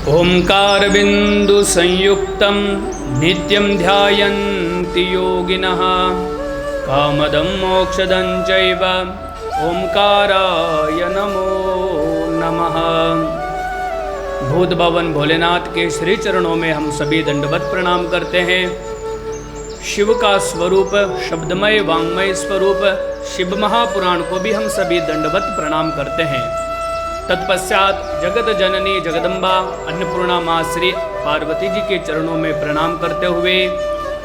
ओंकारबिंदुसंयुक्तं नित्यं ध्यायन्ति योगिनः कामदं मोक्षदं चैव ओंकाराय नमो नमः। भूत भवन भोलेनाथ के श्री चरणों में हम सभी दंडवत प्रणाम करते हैं। शिव का स्वरूप शब्दमय वांग्मय स्वरूप शिव महापुराण को भी हम सभी दंडवत प्रणाम करते हैं। तत्पश्चात जगत जननी जगदम्बा अन्नपूर्णा माँ श्री पार्वती जी के चरणों में प्रणाम करते हुए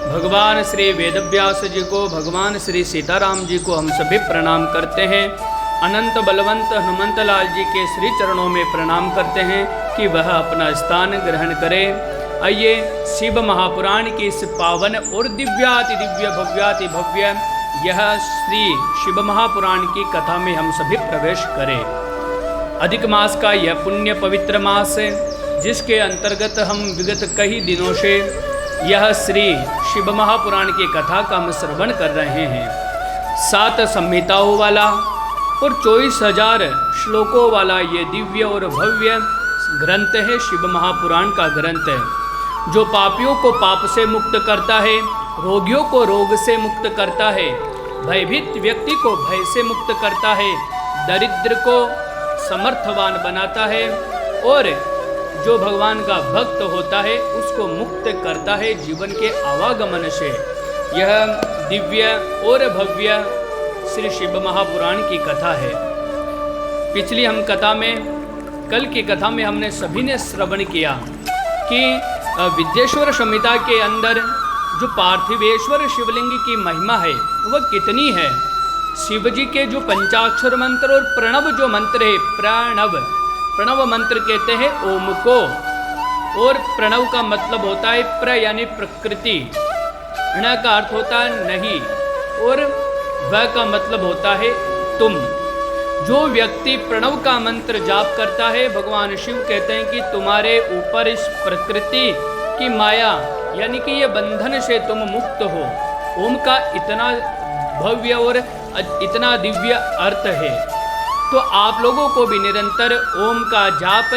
भगवान श्री वेदव्यास जी को, भगवान श्री सीताराम जी को हम सभी प्रणाम करते हैं। अनंत बलवंत हनुमंत लाल जी के श्री चरणों में प्रणाम करते हैं कि वह अपना स्थान ग्रहण करें। आइए शिव महापुराण की इस पावन और दिव्याति दिव्य भव्याति भव्य यह श्री शिव महापुराण की कथा में हम सभी प्रवेश करें। अधिक मास का यह पुण्य पवित्र मास है, जिसके अंतर्गत हम विगत कई दिनों से यह श्री शिव महापुराण की कथा का हम श्रवण कर रहे हैं। 7 संहिताओं वाला और 24,000 श्लोकों वाला ये दिव्य और भव्य ग्रंथ है। शिव महापुराण का ग्रंथ है जो पापियों को पाप से मुक्त करता है, रोगियों को रोग से मुक्त करता है, भयभीत व्यक्ति को भय से मुक्त करता है, दरिद्र को समर्थवान बनाता है और जो भगवान का भक्त होता है उसको मुक्त करता है जीवन के आवागमन से। यह दिव्य और भव्य श्री शिव महापुराण की कथा है। पिछली हम कथा में, कल की कथा में हमने सभी ने श्रवण किया कि विद्येश्वर संहिता के अंदर जो पार्थिवेश्वर शिवलिंग की महिमा है वह कितनी है। शिव जी के जो पंचाक्षर मंत्र और प्रणव जो मंत्र है, प्रणव मंत्र कहते हैं ओम को, और प्रणव का मतलब होता है प्र यानी प्रकृति, ण का अर्थ होता है नहीं, और व का मतलब होता है तुम। जो व्यक्ति प्रणव का मंत्र जाप करता है, भगवान शिव कहते हैं कि तुम्हारे ऊपर इस प्रकृति की माया यानी कि ये बंधन से तुम मुक्त हो। ओम का इतना भव्य और इतना दिव्य अर्थ है, तो आप लोगों को भी निरंतर ओम का जाप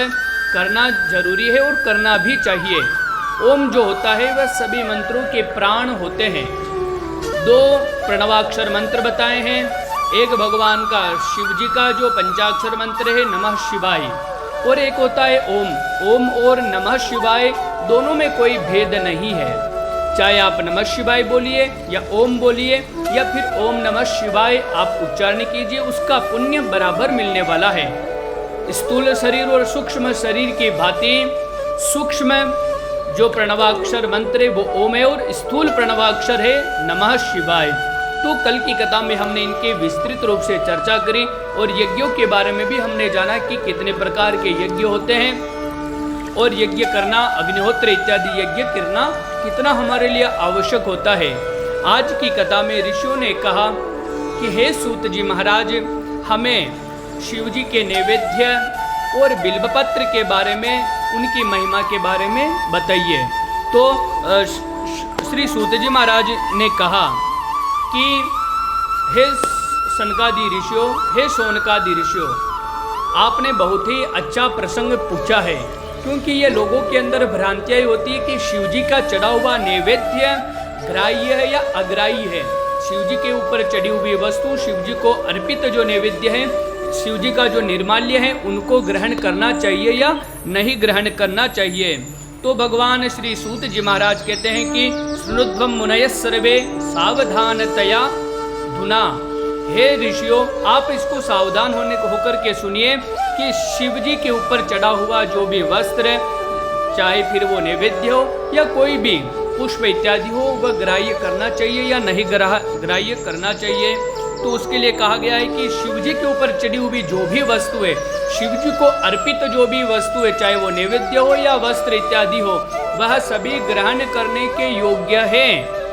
करना जरूरी है और करना भी चाहिए। ओम जो होता है वह सभी मंत्रों के प्राण होते हैं। 2 प्रणवाक्षर मंत्र बताए हैं, एक भगवान का शिव जी का जो पंचाक्षर मंत्र है नमः शिवाय, और एक होता है ओम। ओम और नमः शिवाय दोनों में कोई भेद नहीं है, चाहे आप नमः शिवाय बोलिए या ओम बोलिए या फिर ओम नमः शिवाय आप उच्चारण कीजिए, उसका पुण्य बराबर मिलने वाला है। स्थूल शरीर और सूक्ष्म शरीर की भांति सूक्ष्म जो प्रणवाक्षर मंत्र है वो ओम है और स्थूल प्रणवाक्षर है नमः शिवाय। तो कल की कथा में हमने इनके विस्तृत रूप से चर्चा करी और यज्ञों के बारे में भी हमने जाना कि कितने प्रकार के यज्ञ होते हैं और यज्ञ करना, अग्निहोत्र इत्यादि यज्ञ करना कितना हमारे लिए आवश्यक होता है। आज की कथा में ऋषियों ने कहा कि हे सूत जी महाराज, हमें शिव जी के नैवेद्य और बिल्वपत्र के बारे में, उनकी महिमा के बारे में बताइए। तो श्री सूत जी महाराज ने कहा कि हे सनकादि ऋषियों, हे शौनकादि ऋषियों, आपने बहुत ही अच्छा प्रसंग पूछा है, क्योंकि ये लोगों के अंदर भ्रांतियाँ होती है कि शिव जी का चढ़ा हुआ नैवेद्य ग्राह्य है या अग्राह्य है। शिव जी के ऊपर चढ़ी हुई वस्तु, शिव जी को अर्पित जो नैवेद्य है, शिव जी का जो निर्माल्य है, उनको ग्रहण करना चाहिए या नहीं ग्रहण करना चाहिए। तो भगवान श्री सूत जी महाराज कहते हैं कि शृणुध्वं मुनयः सर्वे सावधानतया धुना। हे ऋषियों, आप इसको सावधान होकर के सुनिए कि शिव जी के ऊपर चढ़ा हुआ जो भी वस्त्र, चाहे फिर वो नैवेद्य हो या कोई भी पुष्प इत्यादि हो, वह ग्राह्य करना चाहिए या नहीं ग्राह्य करना चाहिए। तो उसके लिए कहा गया है कि शिव जी के ऊपर चढ़ी हुई जो भी वस्तु है, शिव जी को अर्पित जो भी वस्तु है, चाहे वो नैवेद्य हो या वस्त्र इत्यादि हो, वह सभी ग्रहण करने के योग्य है।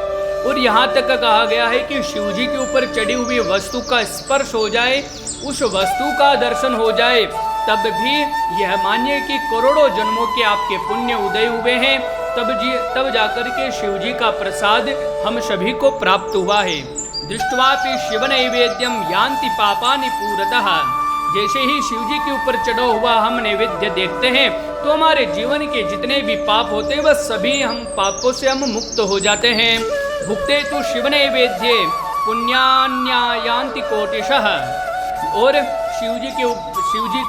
और यहाँ तक कहा गया है कि शिव जी के ऊपर चढ़ी हुई वस्तु का स्पर्श हो जाए, उस वस्तु का दर्शन हो जाए, तब भी यह मानिए कि करोड़ों जन्मों के आपके पुण्य उदय हुए हैं, तब जाकर के शिव जी का प्रसाद हम सभी को प्राप्त हुआ है। दृष्ट्वापि शिव नैवेद्यम यान्ति पापानि पूरतः। जैसे ही शिव जी के ऊपर चढ़ा हुआ हम नैवेद्य देखते हैं तो हमारे जीवन के जितने भी पाप होते हैं वह सभी हम पापों से हम मुक्त हो जाते हैं। भुक्ते तो शिव नैवेद्य पुण्यान्यायांति कोटिशः। और शिव जी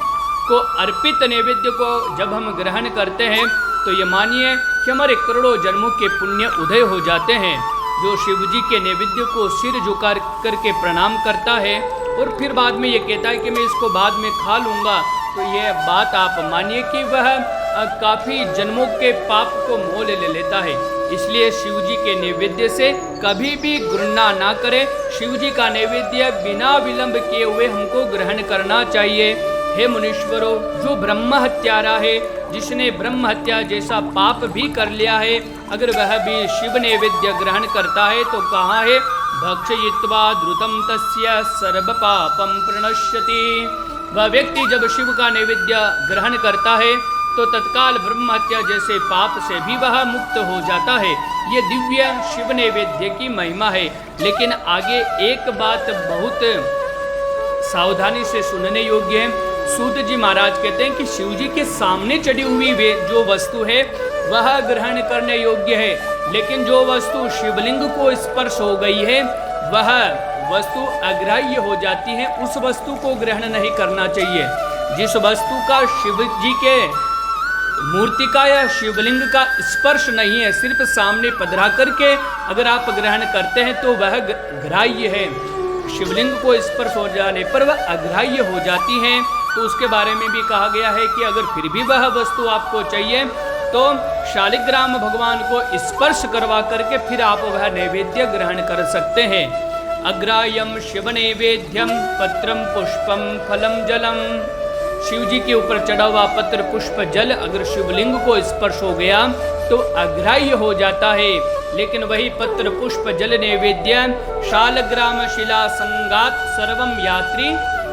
को अर्पित नैवेद्य को जब हम ग्रहण करते हैं तो ये मानिए कि हमारे करोड़ों जन्मों के पुण्य उदय हो जाते हैं। जो शिव जी के नैवेद्य को सिर झुका करके प्रणाम करता है और फिर बाद में ये कहता है कि मैं इसको बाद में खा लूँगा, तो ये बात आप मानिए कि वह काफ़ी जन्मों के पाप को मोल ले लेता है। इसलिए शिव जी के नैवेद्य से कभी भी घृणा ना करें। शिव जी का नैवेद्य बिना विलंब किए हुए हमको ग्रहण करना चाहिए। हे मुनीश्वरों, जो ब्रह्म हत्यारा है, जिसने ब्रह्म हत्या जैसा पाप भी कर लिया है, अगर वह भी शिव नैवेद्य ग्रहण करता है तो कहाँ है भक्षयित्वा द्रुतम तस्य सर्व पापम प्रणश्यति। वह व्यक्ति जब शिव का नैवेद्य ग्रहण करता है तो तत्काल ब्रह्म हत्या जैसे पाप से भी वह मुक्त हो जाता है। ये दिव्य शिव नैवेद्य की महिमा है। लेकिन आगे एक बात बहुत सावधानी से सुनने योग्य है। सूत जी महाराज कहते हैं कि शिव जी के सामने चढ़ी हुई वे जो वस्तु है वह ग्रहण करने योग्य है, लेकिन जो वस्तु शिवलिंग को स्पर्श हो गई है वह वस्तु अग्राह्य हो जाती है। उस वस्तु को ग्रहण नहीं करना चाहिए। जिस वस्तु का शिव जी के मूर्ति का या शिवलिंग का स्पर्श नहीं है, सिर्फ सामने पधरा करके अगर आप ग्रहण करते हैं तो वह ग्राह्य है। शिवलिंग को स्पर्श हो जाने पर वह अग्राह्य हो जाती हैं। तो उसके बारे में भी कहा गया है कि अगर फिर भी वह वस्तु आपको चाहिए तो शालिग्राम भगवान को स्पर्श करवा करके फिर आप वह नैवेद्य ग्रहण कर सकते हैं। अग्राह्यम शिव नैवेद्यम पत्रम पुष्पम फलम जलम। शिव जी के ऊपर चढ़ा हुआ पत्र पुष्प जल अगर शिवलिंग को स्पर्श हो गया तो अग्राह्य हो जाता है। लेकिन वही पत्र पुष्प जल नैवेद्य शालग्राम शिला संगात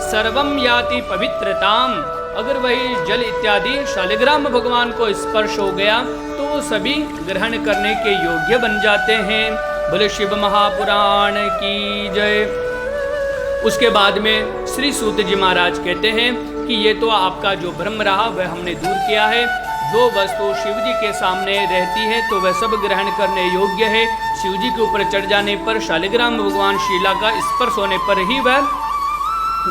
सर्वम याति पवित्रताम। अगर वही जल इत्यादि शालिग्राम भगवान को स्पर्श हो गया तो वो सभी ग्रहण करने के योग्य बन जाते हैं। बोले शिव महापुराण की जय। उसके बाद में श्री सूत जी महाराज कहते हैं कि ये तो आपका जो भ्रम रहा वह हमने दूर किया है। जो वस्तु शिव जी के सामने रहती है तो वह सब ग्रहण करने योग्य है। शिव जी के ऊपर चढ़ जाने पर शालिग्राम भगवान शिला का स्पर्श होने पर ही वह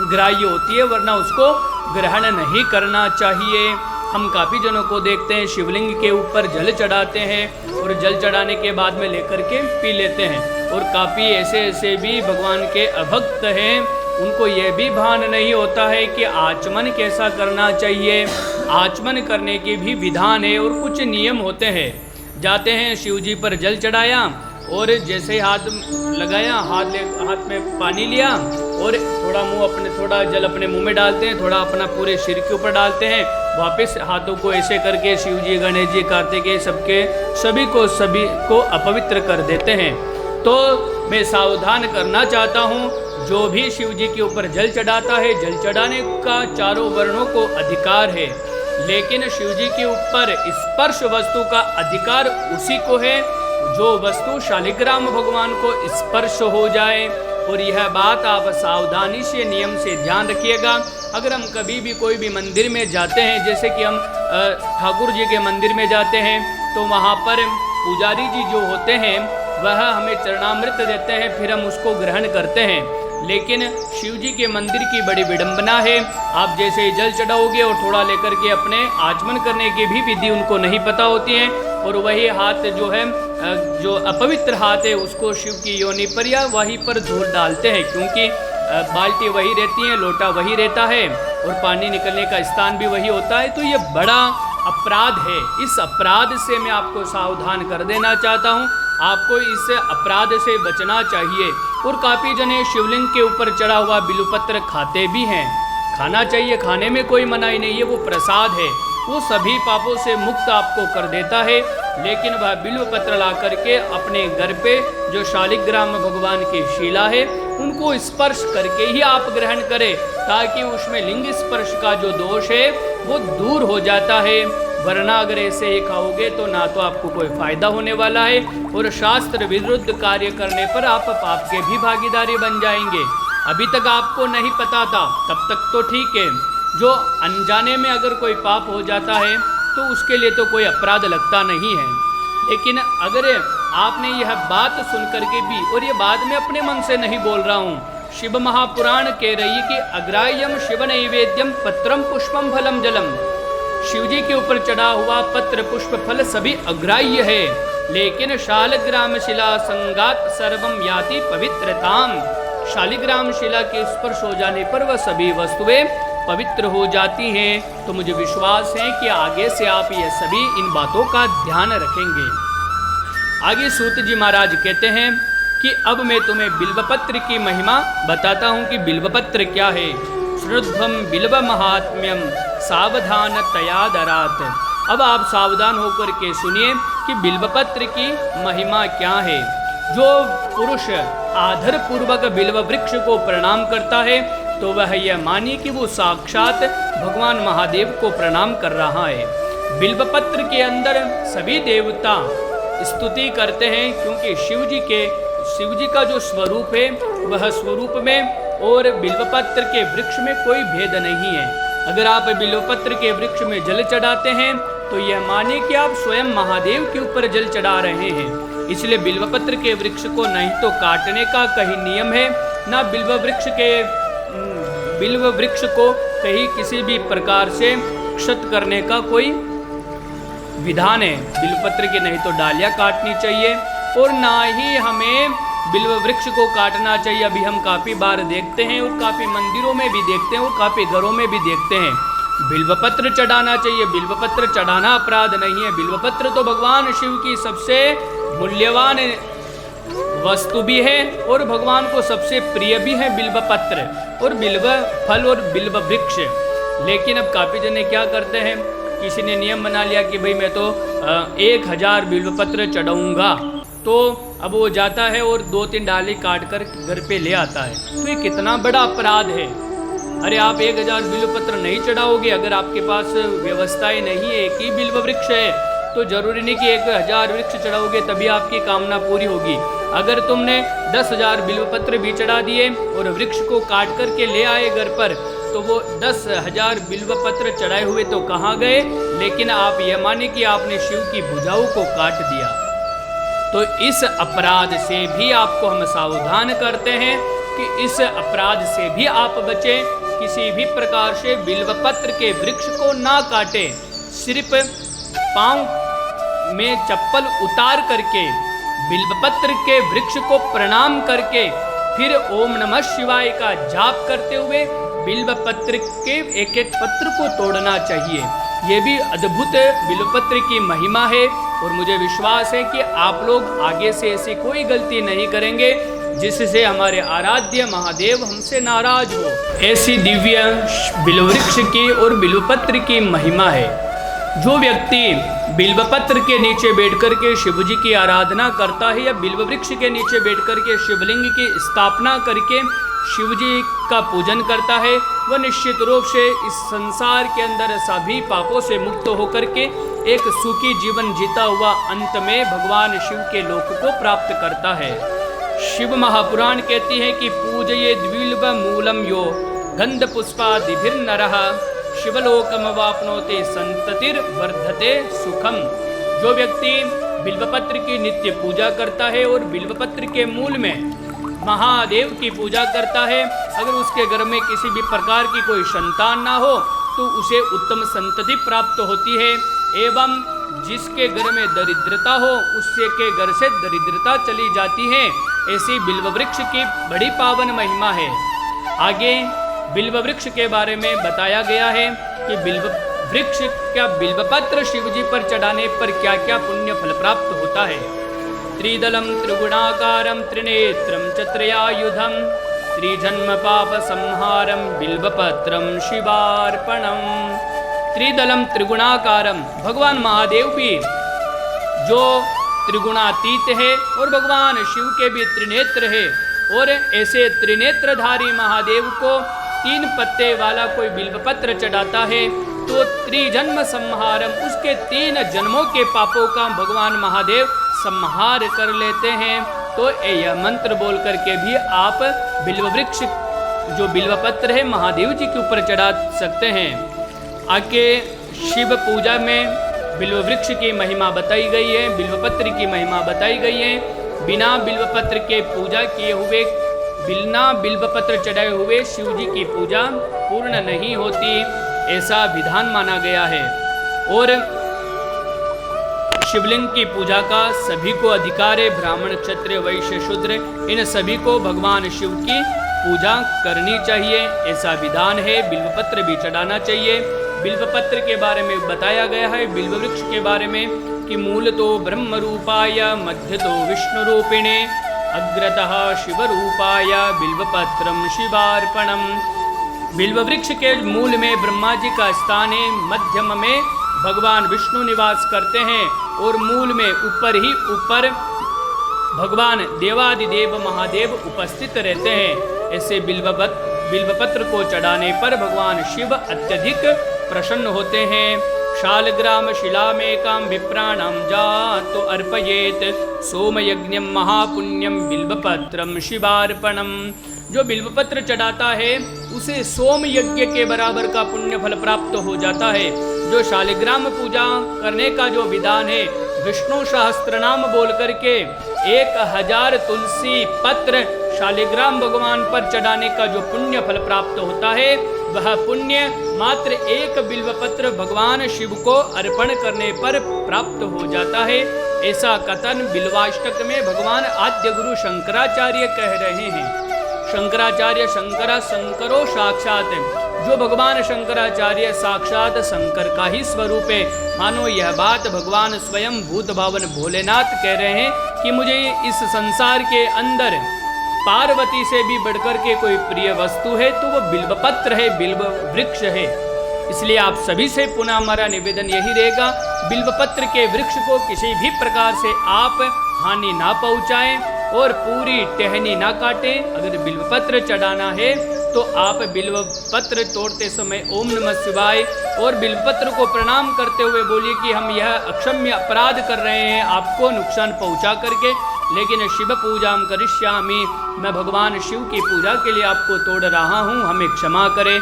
ग्राह्य होती है, वरना उसको ग्रहण नहीं करना चाहिए। हम काफ़ी जनों को देखते हैं शिवलिंग के ऊपर जल चढ़ाते हैं और जल चढ़ाने के बाद में लेकर के पी लेते हैं। और काफ़ी ऐसे भी भगवान के अभक्त हैं, उनको यह भी भान नहीं होता है कि आचमन कैसा करना चाहिए। आचमन करने के भी विधान है और कुछ नियम होते हैं। जाते हैं शिव जी पर जल चढ़ाया और जैसे हाथ लगाया, हाथ में पानी लिया और थोड़ा जल अपने मुंह में डालते हैं, थोड़ा अपना पूरे सिर के ऊपर डालते हैं, वापस हाथों को ऐसे करके शिव जी, गणेश जी, कार्तिकेय सभी को अपवित्र कर देते हैं। तो मैं सावधान करना चाहता हूँ, जो भी शिव जी के ऊपर जल चढ़ाता है, जल चढ़ाने का चारों वर्णों को अधिकार है, लेकिन शिव जी के ऊपर स्पर्श वस्तु का अधिकार उसी को है जो वस्तु शालिग्राम भगवान को स्पर्श हो जाए। और यह बात आप सावधानी से नियम से ध्यान रखिएगा। अगर हम कभी भी कोई भी मंदिर में जाते हैं, जैसे कि हम ठाकुर जी के मंदिर में जाते हैं, तो वहाँ पर पुजारी जी जो होते हैं वह हमें चरणामृत देते हैं, फिर हम उसको ग्रहण करते हैं। लेकिन शिव जी के मंदिर की बड़ी विडंबना है। आप जैसे ही जल चढ़ाओगे और थोड़ा लेकर के अपने आचमन करने की भी विधि उनको नहीं पता होती है, और वही हाथ जो है, जो अपवित्र हाथ है, उसको शिव की योनि पर या वहीं पर धूल डालते हैं, क्योंकि बाल्टी वही रहती है, लोटा वही रहता है और पानी निकलने का स्थान भी वही होता है। तो ये बड़ा अपराध है। इस अपराध से मैं आपको सावधान कर देना चाहता हूँ। आपको इस अपराध से बचना चाहिए। और काफ़ी जने शिवलिंग के ऊपर चढ़ा हुआ बिल्वपत्र खाते भी हैं। खाना चाहिए, खाने में कोई मनाही नहीं है, वो प्रसाद है, वो सभी पापों से मुक्त आपको कर देता है। लेकिन वह बिल्वपत्र ला करके अपने घर पे जो शालिग्राम भगवान की शिला है उनको स्पर्श करके ही आप ग्रहण करें, ताकि उसमें लिंग स्पर्श का जो दोष है वो दूर हो जाता है। वरना अगर ऐसे ही खाओगे तो ना तो आपको कोई फायदा होने वाला है और शास्त्र विरुद्ध कार्य करने पर आप पाप के भी भागीदारी बन जाएंगे। अभी तक आपको नहीं पता था तब तक तो ठीक है, जो अनजाने में अगर कोई पाप हो जाता है तो उसके लिए तो कोई अपराध लगता नहीं है। लेकिन अगर आपने यह बात सुन करके भी, और ये बाद में अपने मन से नहीं बोल रहा हूँ, शिव महापुराण कह रही कि अग्राह्यम शिव नैवेद्यम पत्रम पुष्पम फलम जलम, शिव जी के ऊपर चढ़ा हुआ पत्र पुष्प फल सभी अग्राह्य है, लेकिन शालग्राम शिला संगात सर्वम याति पवित्रताम, शालिग्राम शिला के स्पर्श हो जाने पर वह सभी वस्तुएं पवित्र हो जाती हैं। तो मुझे विश्वास है कि आगे से आप ये सभी इन बातों का ध्यान रखेंगे। आगे सूत जी महाराज कहते हैं कि अब मैं तुम्हें बिल्वपत्र की महिमा बताता हूँ कि बिल्वपत्र क्या है। श्रुध्वम बिल्व महात्म्यम सावधान तयादरात। अब आप सावधान होकर के सुनिए कि बिल्वपत्र की महिमा क्या है। जो पुरुष आदर पूर्वक बिल्व वृक्ष को प्रणाम करता है तो वह यह मानिए कि वो साक्षात भगवान महादेव को प्रणाम कर रहा है। बिल्वपत्र के अंदर सभी देवता स्तुति करते हैं, क्योंकि शिव जी का जो स्वरूप है वह स्वरूप में और बिल्वपत्र के वृक्ष में कोई भेद नहीं है। अगर आप बिल्वपत्र के वृक्ष में जल चढ़ाते हैं तो यह मानिए कि आप स्वयं महादेव के ऊपर जल चढ़ा रहे हैं। इसलिए बिल्वपत्र के वृक्ष को नहीं तो काटने का कहीं नियम है, ना बिल्व वृक्ष को कहीं किसी भी प्रकार से क्षत करने का कोई विधान है। बिल्वपत्र की नहीं तो डालियां काटनी चाहिए और ना ही हमें बिल्व वृक्ष को काटना चाहिए। अभी हम काफ़ी बार देखते हैं और काफ़ी मंदिरों में भी देखते हैं और काफ़ी घरों में भी देखते हैं, बिल्वपत्र चढ़ाना चाहिए। बिल्वपत्र चढ़ाना अपराध नहीं है। बिल्वपत्र तो भगवान शिव की सबसे मूल्यवान वस्तु भी है और भगवान को सबसे प्रिय भी है बिल्वपत्र और बिल्व फल और बिल्व वृक्ष। लेकिन अब काफ़ी जने क्या करते हैं, किसी ने नियम बना लिया कि भाई मैं तो 1000 बिल्वपत्र चढ़ाऊँगा, तो अब वो जाता है और 2-3 डाली काट कर घर पे ले आता है। तो ये कितना बड़ा अपराध है। अरे आप 1000 बिल्वपत्र नहीं चढ़ाओगे, अगर आपके पास व्यवस्थाएं नहीं है, एक ही बिल्व वृक्ष है तो जरूरी नहीं कि 1000 वृक्ष चढ़ाओगे तभी आपकी कामना पूरी होगी। अगर तुमने 10,000 बिल्वपत्र भी चढ़ा दिए और वृक्ष को काट करके ले आए घर पर, तो वो 10,000 बिल्वपत्र चढ़ाए हुए तो कहाँ गए, लेकिन आप ये माने कि आपने शिव की भुजाओं को काट दिया। तो इस अपराध से भी आपको हम सावधान करते हैं कि इस अपराध से भी आप बचें। किसी भी प्रकार से बिल्वपत्र के वृक्ष को ना काटे। सिर्फ पांव में चप्पल उतार करके बिल्वपत्र के वृक्ष को प्रणाम करके फिर ओम नमः शिवाय का जाप करते हुए बिल्वपत्र के एक एक पत्र को तोड़ना चाहिए। ये भी अद्भुत बिल्वपत्र की महिमा है और मुझे विश्वास है कि आप लोग आगे से ऐसी कोई गलती नहीं करेंगे जिससे हमारे आराध्य महादेव हमसे नाराज हो। ऐसी दिव्य बिल्ववृक्ष की और बिल्वपत्र की महिमा है। जो व्यक्ति बिल्वपत्र के नीचे बैठकर के शिव जी की आराधना करता है या बिल्ववृक्ष के नीचे बैठकर के शिवलिंग की स्थापना करके शिव जी का पूजन करता है, वह निश्चित रूप से इस संसार के अंदर सभी पापों से मुक्त होकर के एक सुखी जीवन जीता हुआ अंत में भगवान शिव के लोक को प्राप्त करता है। शिव महापुराण कहती है कि पूजये द्विल्व मूलम यो गंध पुष्पादिभिर्नरः शिवलोकमवाप्नोते संततिर वर्धते सुखम। जो व्यक्ति बिल्वपत्र की नित्य पूजा करता है और बिल्वपत्र के मूल में महादेव की पूजा करता है, अगर उसके घर में किसी भी प्रकार की कोई संतान ना हो तो उसे उत्तम संतति प्राप्त होती है। एवं जिसके घर में दरिद्रता हो उससे के घर से दरिद्रता चली जाती है। ऐसी बिल्ववृक्ष की बड़ी पावन महिमा है। आगे बिल्ववृक्ष के बारे में बताया गया है कि बिल्ववृक्ष क्या बिल्वपत्र शिव जी पर चढ़ाने पर क्या क्या पुण्य फल प्राप्त होता है। त्रिदलम त्रिगुणाकारम त्रिनेत्रम चत्रयायुधम त्रिजन्म पाप संहारम बिल्वपत्रम शिवार्पणम। त्रिदलम त्रिगुणाकारम, भगवान महादेव भी जो त्रिगुणातीत है और भगवान शिव के भी त्रिनेत्र है, और ऐसे त्रिनेत्रधारी महादेव को 3 पत्ते वाला कोई बिल्वपत्र चढ़ाता है तो त्रिजन्म संहारम, उसके 3 जन्मों के पापों का भगवान महादेव संहार कर लेते हैं। तो यह मंत्र बोल करके भी आप बिल्ववृक्ष जो बिल्वपत्र है महादेव जी के ऊपर चढ़ा सकते हैं। आगे शिव पूजा में बिल्व वृक्ष की महिमा बताई गई है, बिल्वपत्र की महिमा बताई गई है। बिना बिल्वपत्र के पूजा किए हुए, बिना बिल्वपत्र चढ़ाए हुए शिव जी की पूजा पूर्ण नहीं होती, ऐसा विधान माना गया है। और शिवलिंग की पूजा का सभी को अधिकार है, ब्राह्मण क्षत्रिय वैश्य शूद्र इन सभी को भगवान शिव की पूजा करनी चाहिए, ऐसा विधान है। बिल्वपत्र भी चढ़ाना चाहिए। बिल्वपत्र के बारे में बताया गया है, बिल्व वृक्ष के बारे में कि मूल तो ब्रह्म रूपाय मध्य तो विष्णु रूपिणे अग्रतः शिव रूपाय बिल्वपत्रम शिवार्पणम। बिल्व वृक्ष के मूल में ब्रह्मा जी का स्थान है, मध्यम में भगवान विष्णु निवास करते हैं और मूल में ऊपर ही ऊपर भगवान देवादिदेव महादेव उपस्थित रहते हैं। ऐसे बिल्वपत्र को चढ़ाने पर भगवान शिव अत्यधिक प्रसन्न होते हैं। शालग्राम शिलामेकां विप्राणां जातो अर्पयेत सोमयज्ञं महापुण्यं बिल्वपत्रं शिवार्पणम। जो बिल्वपत्र चढ़ाता है उसे सोम यज्ञ के बराबर का पुण्य फल प्राप्त हो जाता है। जो शालिग्राम पूजा करने का जो विधान है, विष्णु सहस्त्र नाम बोल करके 1000 तुलसी पत्र शालिग्राम भगवान पर चढ़ाने का जो पुण्य फल प्राप्त होता है, वह पुण्य मात्र एक बिल्वपत्र भगवान शिव को अर्पण करने पर प्राप्त हो जाता है। ऐसा कथन बिल्वाष्टक में भगवान आद्य गुरु शंकराचार्य कह रहे हैं। शंकराचार्य शंकरो साक्षात, जो भगवान शंकराचार्य साक्षात शंकर का ही स्वरूप है। मानो यह बात भगवान स्वयं भूत भावन भोलेनाथ कह रहे हैं कि मुझे इस संसार के अंदर पार्वती से भी बढ़कर के कोई प्रिय वस्तु है तो वो बिल्वपत्र है, बिल्व वृक्ष है। इसलिए आप सभी से पुनः हमारा निवेदन यही रहेगा, बिल्वपत्र के वृक्ष को किसी भी प्रकार से आप हानि ना पहुंचाएं और पूरी टहनी ना काटें। अगर बिल्वपत्र चढ़ाना है तो आप बिल्वपत्र तोड़ते समय ओम नमः शिवाय और बिल्वपत्र को प्रणाम करते हुए बोलिए कि हम यह अक्षम्य अपराध कर रहे हैं आपको नुकसान पहुंचा करके, लेकिन शिव पूजा करिष्यामि, मैं भगवान शिव की पूजा के लिए आपको तोड़ रहा हूँ, हमें क्षमा करें।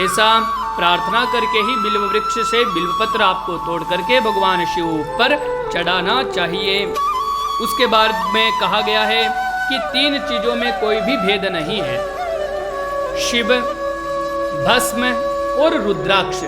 ऐसा प्रार्थना करके ही बिल्व वृक्ष से बिल्वपत्र आपको तोड़ करके भगवान शिव पर चढ़ाना चाहिए। उसके बाद में कहा गया है कि 3 चीज़ों में कोई भी भेद नहीं है, शिव, भस्म और रुद्राक्ष,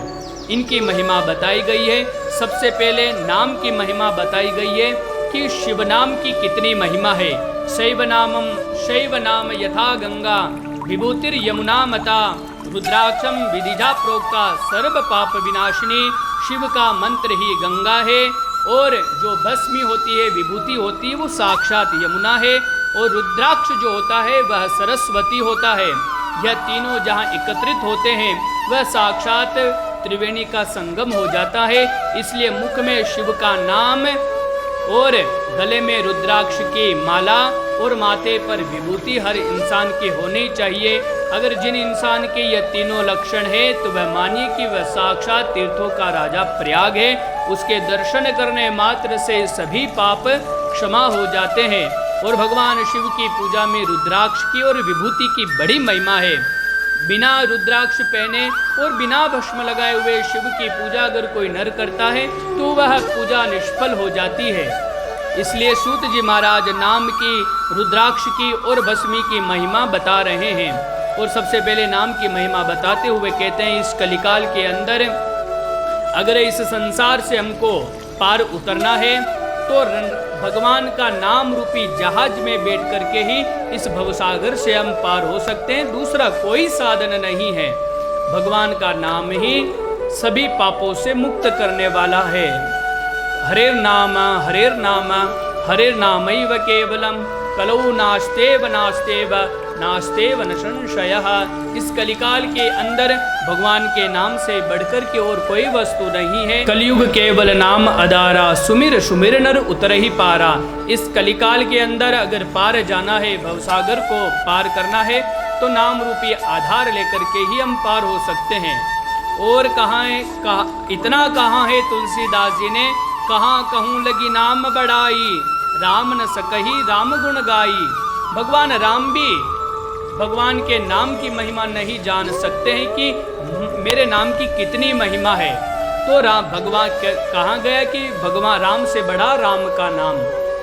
इनकी महिमा बताई गई है। सबसे पहले नाम की महिमा बताई गई है कि शिव नाम की कितनी महिमा है। शैव नाम यथा गंगा विभूतिर यमुना मता रुद्राक्षम विधिजा प्रोक्ता सर्व पाप विनाशिनी। शिव का मंत्र ही गंगा है और जो भस्मी होती है, विभूति होती है, वो साक्षात यमुना है और रुद्राक्ष जो होता है वह सरस्वती होता है। यह तीनों जहाँ एकत्रित होते हैं वह साक्षात त्रिवेणी का संगम हो जाता है। इसलिए मुख में शिव का नाम और गले में रुद्राक्ष की माला और माथे पर विभूति हर इंसान की होनी चाहिए। अगर जिन इंसान के ये तीनों लक्षण है तो वह मानिए कि वह साक्षात तीर्थों का राजा प्रयाग है। उसके दर्शन करने मात्र से सभी पाप क्षमा हो जाते हैं। और भगवान शिव की पूजा में रुद्राक्ष की और विभूति की बड़ी महिमा है। बिना रुद्राक्ष पहने और बिना भस्म लगाए हुए शिव की पूजा अगर कोई नर करता है तो वह पूजा निष्फल हो जाती है। इसलिए सूत जी महाराज नाम की, रुद्राक्ष की और भस्मी की महिमा बता रहे हैं। और सबसे पहले नाम की महिमा बताते हुए कहते हैं, इस कलिकाल के अंदर अगर इस संसार से हमको पार उतरना है तो भगवान का नाम रूपी जहाज में बैठ करके ही इस भवसागर से हम पार हो सकते हैं। दूसरा कोई साधन नहीं है। भगवान का नाम ही सभी पापों से मुक्त करने वाला है। हरेर नाम हरेर नामैव केवलम कलौ नास्तेव न संशयः। इस कलिकाल के अंदर भगवान के नाम से बढ़कर के और कोई वस्तु नहीं है। कलयुग केवल नाम आधारा सुमिर सुमिर नर उतर ही पारा। इस कलिकाल के अंदर अगर पार जाना है, भवसागर को पार करना है तो नाम रूपी आधार लेकर के ही हम पार हो सकते हैं। और इतना कहाँ है तुलसीदास जी ने, कहाँ कहूँ लगी नाम बढ़ाई राम न सकही राम गुण गाई। भगवान राम भी भगवान के नाम की महिमा नहीं जान सकते हैं कि मेरे नाम की कितनी महिमा है। तो भगवान कहा गया कि भगवान राम से बड़ा राम का नाम,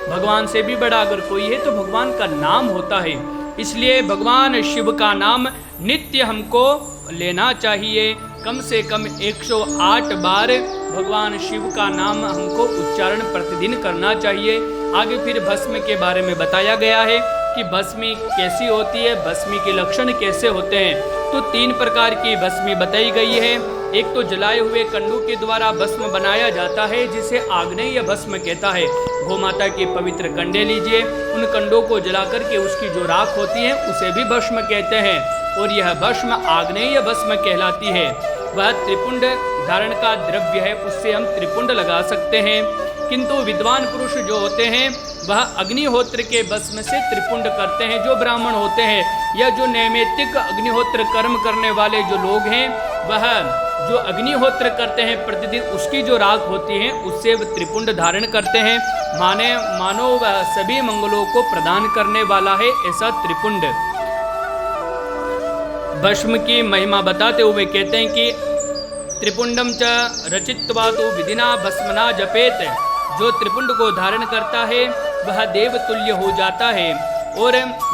भगवान से भी बड़ा अगर कोई है तो भगवान का नाम होता है। इसलिए भगवान शिव का नाम नित्य हमको लेना चाहिए। कम से कम 108 बार भगवान शिव का नाम हमको उच्चारण प्रतिदिन करना चाहिए। आगे फिर भस्म के बारे में बताया गया है कि भस्मी कैसी होती है, भस्मी के लक्षण कैसे होते हैं। तो 3 प्रकार की भस्मी बताई गई है। एक तो जलाए हुए कंडों के द्वारा भस्म बनाया जाता है, जिसे आग्नेय भस्म कहता है। गोमाता के पवित्र कंडे लीजिए, उन कंडों को जला करके उसकी जो राख होती है उसे भी भस्म कहते हैं, और यह भस्म आग्नेय भस्म कहलाती है। वह त्रिपुंड धारण का द्रव्य है, उससे हम त्रिपुंड लगा सकते हैं। किंतु विद्वान पुरुष जो होते हैं वह अग्निहोत्र के भस्म से त्रिपुंड करते हैं। जो ब्राह्मण होते हैं या जो नैमित्तिक अग्निहोत्र कर्म करने वाले जो लोग हैं, वह जो अग्निहोत्र करते हैं प्रतिदिन, उसकी जो राख होती है उससे त्रिपुंड धारण करते हैं। मानो वह सभी मंगलों को प्रदान करने वाला है, ऐसा त्रिपुंड। भस्म की महिमा बताते हुए कहते हैं कि त्रिपुंडम च रचित्वा तो विधिना भस्मना जपेत। जो त्रिपुंड को धारण करता है वह देवतुल्य हो जाता है, और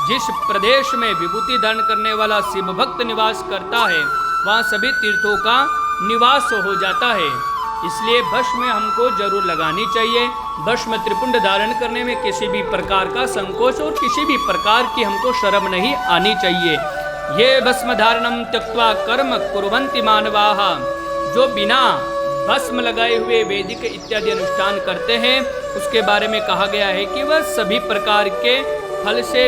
जिस प्रदेश में विभूति धारण करने वाला शिव भक्त निवास करता है वहाँ सभी तीर्थों का निवास हो जाता है। इसलिए भस्म हमको जरूर लगानी चाहिए। भस्म त्रिपुंड धारण करने में किसी भी प्रकार का संकोच और किसी भी प्रकार की हमको शर्म नहीं आनी चाहिए। ये भस्म धारणम त्यक्त्वा कर्म कुर्वन्ति मानवाः। जो बिना भस्म लगाए हुए वैदिक इत्यादि अनुष्ठान करते हैं उसके बारे में कहा गया है कि वह सभी प्रकार के फल से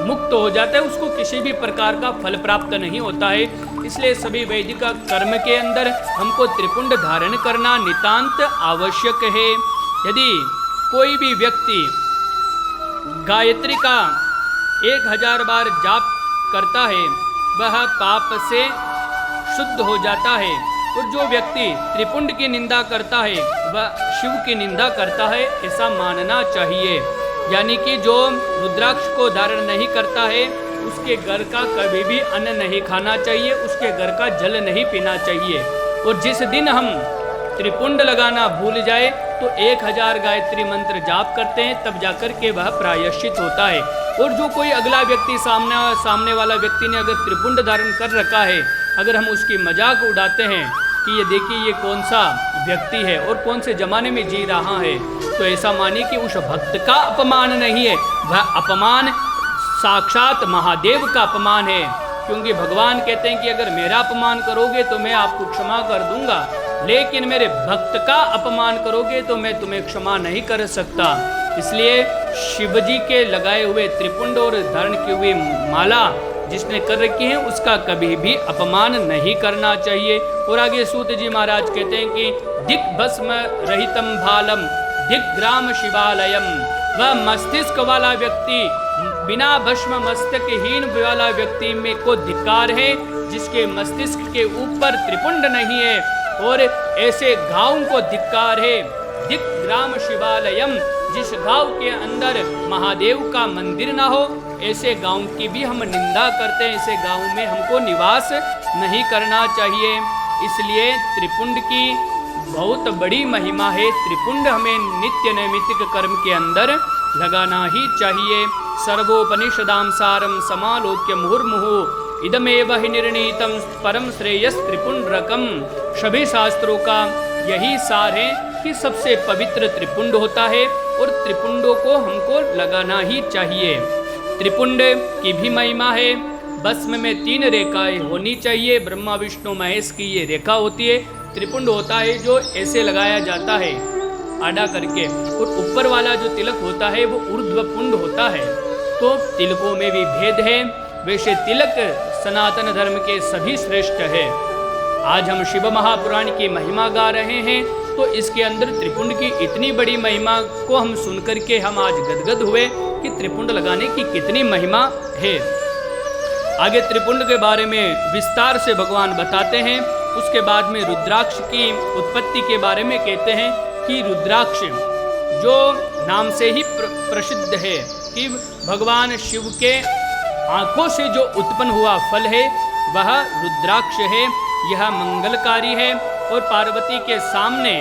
मुक्त हो जाता है, उसको किसी भी प्रकार का फल प्राप्त नहीं होता है। इसलिए सभी वैदिक कर्म के अंदर हमको त्रिपुंड धारण करना नितांत आवश्यक है। यदि कोई भी व्यक्ति गायत्री का 1000 बार जाप करता है वह पाप से शुद्ध हो जाता है, और जो व्यक्ति त्रिपुंड की निंदा करता है वह शिव की निंदा करता है, ऐसा मानना चाहिए। यानी कि जो रुद्राक्ष को धारण नहीं करता है उसके घर का कभी भी अन्न नहीं खाना चाहिए, उसके घर का जल नहीं पीना चाहिए। और जिस दिन हम त्रिपुंड लगाना भूल जाए तो 1000 गायत्री मंत्र जाप करते हैं, तब जाकर के वह प्रायश्चित होता है। और जो कोई अगला व्यक्ति सामने वाला व्यक्ति ने अगर त्रिपुंड धारण कर रखा है, अगर हम उसकी मजाक उड़ाते हैं कि ये देखिए ये कौन सा व्यक्ति है और कौन से जमाने में जी रहा है, तो ऐसा मानिए कि उस भक्त का अपमान नहीं है, वह अपमान साक्षात महादेव का अपमान है। क्योंकि भगवान कहते हैं कि अगर मेरा अपमान करोगे तो मैं आपको क्षमा कर दूंगा, लेकिन मेरे भक्त का अपमान करोगे तो मैं तुम्हें क्षमा नहीं कर सकता। इसलिए शिवजी के लगाए हुए त्रिपुंड और धारण की हुई माला जिसने कर रखी है उसका कभी भी अपमान नहीं करना चाहिए। और आगे सूत जी महाराज कहते हैं कि दिक भस्म रहितम भालम दिक ग्राम शिवालयम। वह मस्तिष्क वाला व्यक्ति, बिना भस्म मस्तकहीन वाला व्यक्ति में को धिक्कार है जिसके मस्तिष्क के ऊपर त्रिपुंड नहीं है, और ऐसे गांव को धिक्कार है। दिक ग्राम शिवालयम, जिस गांव के अंदर महादेव का मंदिर ना हो ऐसे गांव की भी हम निंदा करते हैं, ऐसे गांव में हमको निवास नहीं करना चाहिए। इसलिए त्रिपुंड की बहुत बड़ी महिमा है। त्रिपुंड हमें नित्य नैमित्तिक कर्म के अंदर लगाना ही चाहिए। सर्वोपनिषदां सारम समालोक्य मुहुर्मुहुः इदमेव हि निर्णीतम परम श्रेयस त्रिपुंडरकम। सभी शास्त्रों का यही सार है कि सबसे पवित्र त्रिपुंड होता है और त्रिपुंडों को हमको लगाना ही चाहिए। त्रिपुंड की भी महिमा है। भस्म में 3 रेखाएं होनी चाहिए। ब्रह्मा विष्णु महेश की ये रेखा होती है। त्रिपुंड होता है जो ऐसे लगाया जाता है आड़ा करके, और ऊपर वाला जो तिलक होता है वो ऊर्ध्वपुंड होता है। तो तिलकों में भी भेद है, वैसे तिलक सनातन धर्म के सभी श्रेष्ठ है। आज हम शिव महापुराण की महिमा गा रहे हैं, तो इसके अंदर त्रिपुंड की इतनी बड़ी महिमा को हम सुनकर के हम आज गदगद हुए कि त्रिपुंड लगाने की कितनी महिमा है। आगे त्रिपुंड के बारे में विस्तार से भगवान बताते हैं। उसके बाद में रुद्राक्ष की उत्पत्ति के बारे में कहते हैं कि रुद्राक्ष जो नाम से ही प्रसिद्ध है कि भगवान शिव के आंखों से जो उत्पन्न हुआ फल है वह रुद्राक्ष है। यह मंगलकारी है। और पार्वती के सामने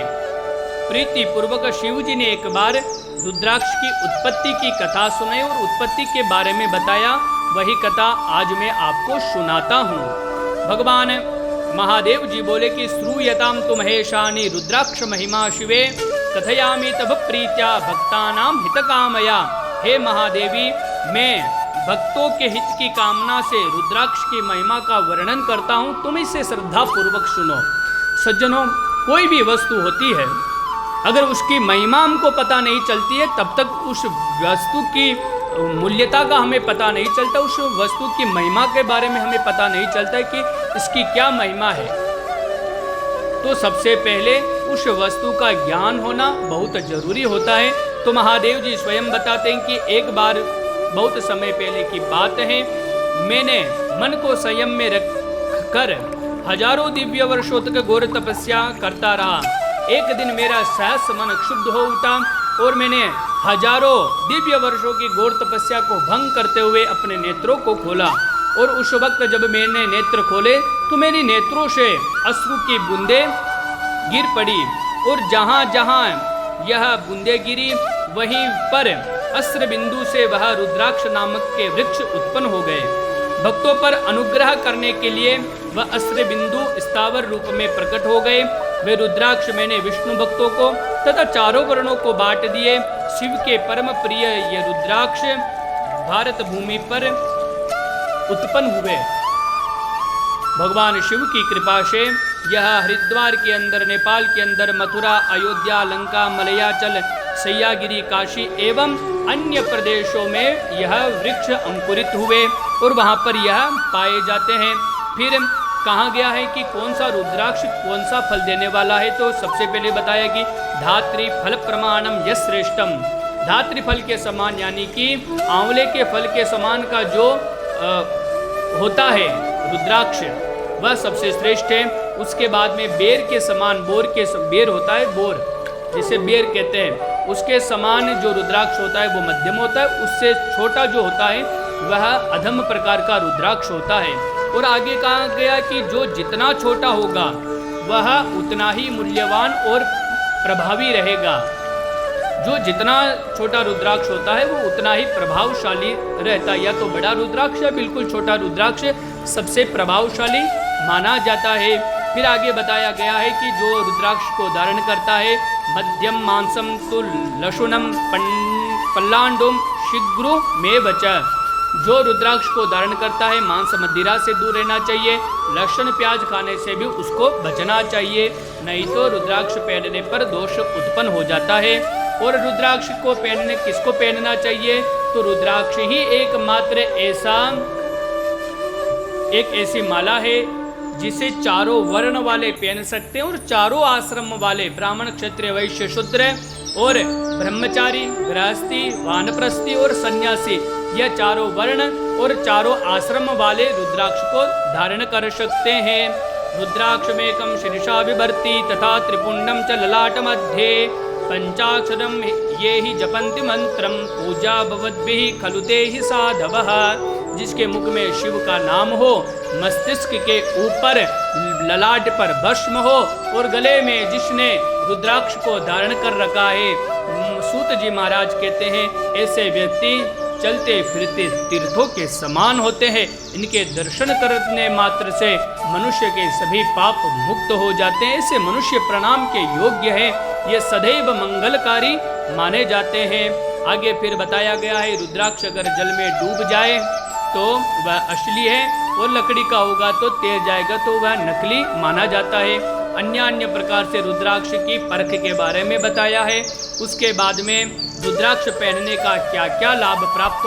प्रीति पूर्वक शिव जी ने एक बार रुद्राक्ष की उत्पत्ति की कथा सुनाई और उत्पत्ति के बारे में बताया। वही कथा आज मैं आपको सुनाता हूँ। भगवान महादेव जी बोले कि श्रूयताम तु महेशानि रुद्राक्ष महिमा शिवे कथयामि तब प्रीत्या भक्तानाम हितकामया। हे महादेवी, मैं भक्तों के हित की कामना से रुद्राक्ष की महिमा का वर्णन करता हूँ, तुम इसे श्रद्धा पूर्वक सुनो। सज्जनों, कोई भी वस्तु होती है, अगर उसकी महिमा हमको पता नहीं चलती है तब तक उस वस्तु की मूल्यता का हमें पता नहीं चलता, उस वस्तु की महिमा के बारे में हमें पता नहीं चलता है कि इसकी क्या महिमा है। तो सबसे पहले उस वस्तु का ज्ञान होना बहुत जरूरी होता है। तो महादेव जी स्वयं बताते हैं कि एक बार बहुत समय पहले की बात है, मैंने मन को संयम में रख कर हजारों दिव्य वर्षों तक घोर तपस्या करता रहा। एक दिन मेरा सहस मन क्षुब्ध हो उठा और मैंने हजारों दिव्य वर्षों की घोर तपस्या को भंग करते हुए अपने नेत्रों को खोला। और उस वक्त जब मैंने नेत्र खोले तो मेरी नेत्रों से अश्रु की बूंदें गिर पड़ी और जहाँ जहाँ यह बूंदें गिरी वहीं पर अस्त्र बिंदु से वह रुद्राक्ष नामक के वृक्ष उत्पन्न हो गए। भक्तों पर अनुग्रह करने के लिए वह अस्त्र बिंदु स्थावर रूप में प्रकट हो गए। वे रुद्राक्ष मैंने विष्णु भक्तों को तथा चारों वर्णों को बांट दिए। शिव के परम प्रिय ये रुद्राक्ष भारत भूमि पर उत्पन्न हुए। भगवान शिव की कृपा से यह हरिद्वार के अंदर, नेपाल के अंदर, मथुरा, अयोध्या, लंका, मलयाचल, सैयागिरी, काशी एवं अन्य प्रदेशों में यह वृक्ष अंकुरित हुए और वहाँ पर यह पाए जाते हैं। फिर कहा गया है कि कौन सा रुद्राक्ष कौन सा फल देने वाला है। तो सबसे पहले बताया कि धात्री फल प्रमाणम यश श्रेष्ठम, धात्री फल के समान यानी कि आंवले के फल के समान का जो होता है रुद्राक्ष वह सबसे श्रेष्ठ है। उसके बाद में बेर के समान, बेर होता है, बोर जिसे बेर कहते हैं, उसके समान जो रुद्राक्ष होता है वो मध्यम होता है। उससे छोटा जो होता है वह अधम प्रकार का रुद्राक्ष होता है। और आगे कहा गया कि जो जितना छोटा होगा वह उतना ही मूल्यवान और प्रभावी रहेगा। जो जितना छोटा रुद्राक्ष होता है वो उतना ही प्रभावशाली रहता है। या तो बड़ा रुद्राक्ष या बिल्कुल छोटा रुद्राक्ष सबसे प्रभावशाली माना जाता है। फिर आगे बताया गया है कि जो रुद्राक्ष को धारण करता है मध्यम मांसम तु लशुनम पल्लांडुम शीघ्र में बचा, जो रुद्राक्ष को धारण करता है मांस मदिरा से दूर रहना चाहिए, लहसुन प्याज खाने से भी उसको बचना चाहिए, नहीं तो रुद्राक्ष पहनने पर दोष उत्पन्न हो जाता है। और रुद्राक्ष को पहनने किसको पहनना चाहिए, तो रुद्राक्ष ही एकमात्र एक ऐसी माला है जिसे चारों वर्ण वाले पहन सकते हैं और चारों आश्रम वाले ब्राह्मण, क्षत्रिय, वैश्य, शूद्र और ब्रह्मचारी, गृहस्थी, वानप्रस्थी और सन्यासी, यह चारों वर्ण और चारों आश्रम वाले रुद्राक्ष को धारण कर सकते हैं। रुद्राक्ष में कम शीर्षा विभर्ति तथा त्रिपुंडम च ललाट मध्ये पंचाक्षरम ये ही जपन्ति मंत्रम पूजा भवद्भिः खलु ते ही साधवः। जिसके मुख में शिव का नाम हो, मस्तिष्क के ऊपर ललाट पर भस्म हो और गले में जिसने रुद्राक्ष को धारण कर रखा है, सूत जी महाराज कहते हैं ऐसे व्यक्ति चलते फिरते तीर्थों के समान होते हैं। इनके दर्शन करने मात्र से मनुष्य के सभी पाप मुक्त हो जाते हैं। ऐसे मनुष्य प्रणाम के योग्य है, ये सदैव मंगलकारी माने जाते हैं। आगे फिर बताया गया है रुद्राक्ष अगर जल में डूब जाए तो वह असली है और लकड़ी का होगा तो तैर जाएगा तो वह नकली माना जाता है। अन्य प्रकार से रुद्राक्ष की परख के बारे में बताया है। उसके बाद में रुद्राक्ष पहनने का क्या क्या लाभ प्राप्त